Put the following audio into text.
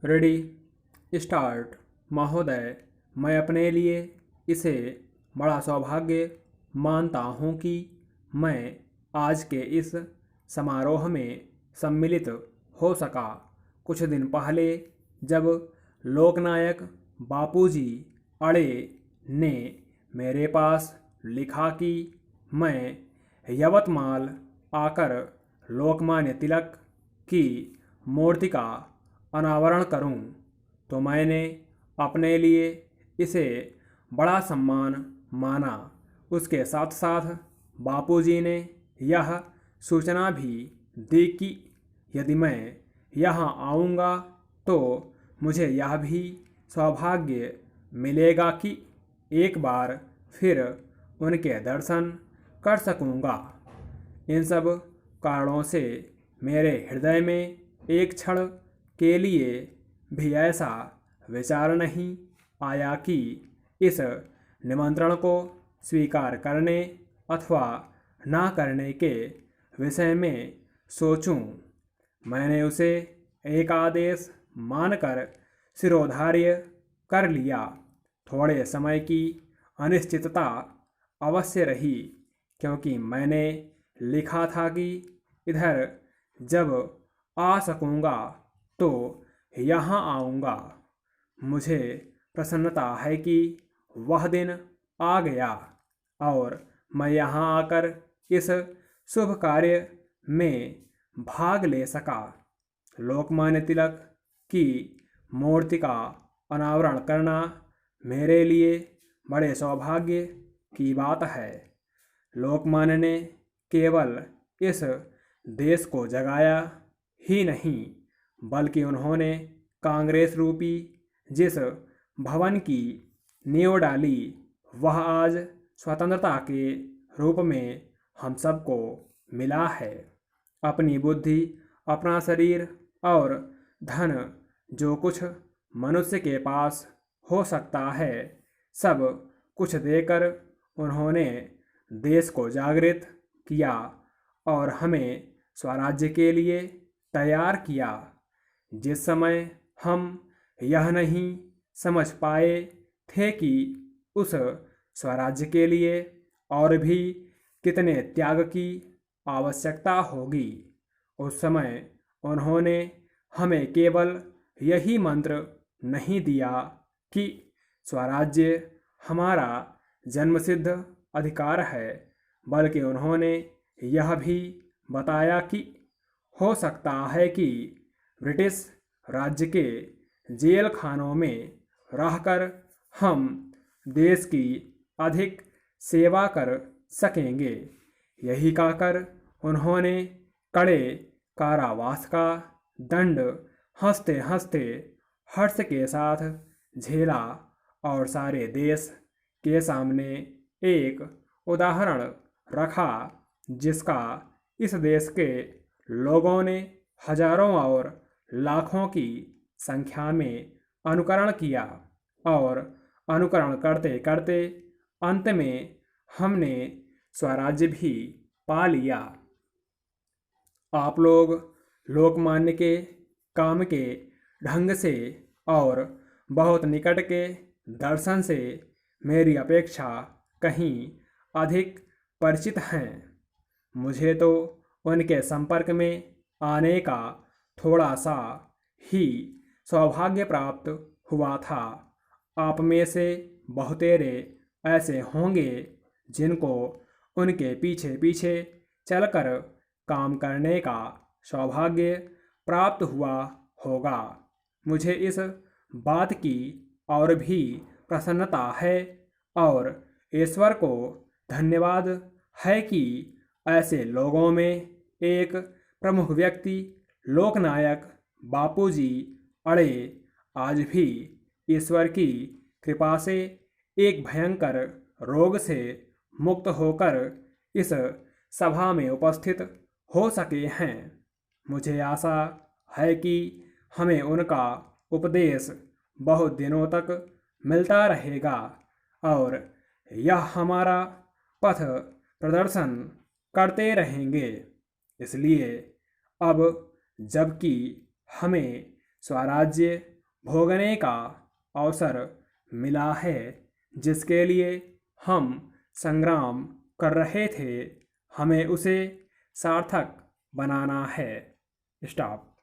Ready start. महोदय, मैं अपने लिए इसे बड़ा सौभाग्य मानता हूँ कि मैं आज के इस समारोह में सम्मिलित हो सका। कुछ दिन पहले जब लोकनायक बापूजी अड़े ने मेरे पास लिखा कि मैं यवतमाल आकर लोकमान्य तिलक की मूर्ति का अनावरण करूं, तो मैंने अपने लिए इसे बड़ा सम्मान माना। उसके साथ साथ बापूजी ने यह सूचना भी दी कि यदि मैं यहाँ आऊँगा तो मुझे यह भी सौभाग्य मिलेगा कि एक बार फिर उनके दर्शन कर सकूँगा। इन सब कारणों से मेरे हृदय में एक क्षण के लिए भी ऐसा विचार नहीं आया कि इस निमंत्रण को स्वीकार करने अथवा ना करने के विषय में सोचूं। मैंने उसे एक आदेश मानकर सिरोधार्य कर लिया। थोड़े समय की अनिश्चितता अवश्य रही, क्योंकि मैंने लिखा था कि इधर जब आ सकूँगा तो यहाँ आऊँगा। मुझे प्रसन्नता है कि वह दिन आ गया और मैं यहाँ आकर इस शुभ कार्य में भाग ले सका। लोकमान्य तिलक की मूर्ति का अनावरण करना मेरे लिए बड़े सौभाग्य की बात है। लोकमान्य ने केवल इस देश को जगाया ही नहीं, बल्कि उन्होंने कांग्रेस रूपी जिस भवन की नींव डाली, वह आज स्वतंत्रता के रूप में हम सबको मिला है। अपनी बुद्धि, अपना शरीर और धन, जो कुछ मनुष्य के पास हो सकता है, सब कुछ देकर उन्होंने देश को जागृत किया और हमें स्वराज्य के लिए तैयार किया। जिस समय हम यह नहीं समझ पाए थे कि उस स्वराज्य के लिए और भी कितने त्याग की आवश्यकता होगी, उस समय उन्होंने हमें केवल यही मंत्र नहीं दिया कि स्वराज्य हमारा जन्मसिद्ध अधिकार है, बल्कि उन्होंने यह भी बताया कि हो सकता है कि ब्रिटिश राज्य के जेल खानों में रहकर हम देश की अधिक सेवा कर सकेंगे। यही कहकर उन्होंने कड़े कारावास का दंड हंसते हंसते हर्ष के साथ झेला और सारे देश के सामने एक उदाहरण रखा, जिसका इस देश के लोगों ने हजारों और लाखों की संख्या में अनुकरण किया और अनुकरण करते करते अंत में हमने स्वराज्य भी पा लिया। आप लोग लोकमान्य के काम के ढंग से और बहुत निकट के दर्शन से मेरी अपेक्षा कहीं अधिक परिचित हैं। मुझे तो उनके संपर्क में आने का थोड़ा सा ही सौभाग्य प्राप्त हुआ था। आप में से बहुतेरे ऐसे होंगे जिनको उनके पीछे पीछे चलकर काम करने का सौभाग्य प्राप्त हुआ होगा। मुझे इस बात की और भी प्रसन्नता है और ईश्वर को धन्यवाद है कि ऐसे लोगों में एक प्रमुख व्यक्ति लोकनायक बापूजी अड़े आज भी ईश्वर की कृपा से एक भयंकर रोग से मुक्त होकर इस सभा में उपस्थित हो सके हैं। मुझे आशा है कि हमें उनका उपदेश बहुत दिनों तक मिलता रहेगा और यह हमारा पथ प्रदर्शन करते रहेंगे। इसलिए अब जबकि हमें स्वराज्य भोगने का अवसर मिला है, जिसके लिए हम संग्राम कर रहे थे, हमें उसे सार्थक बनाना है। स्टॉप।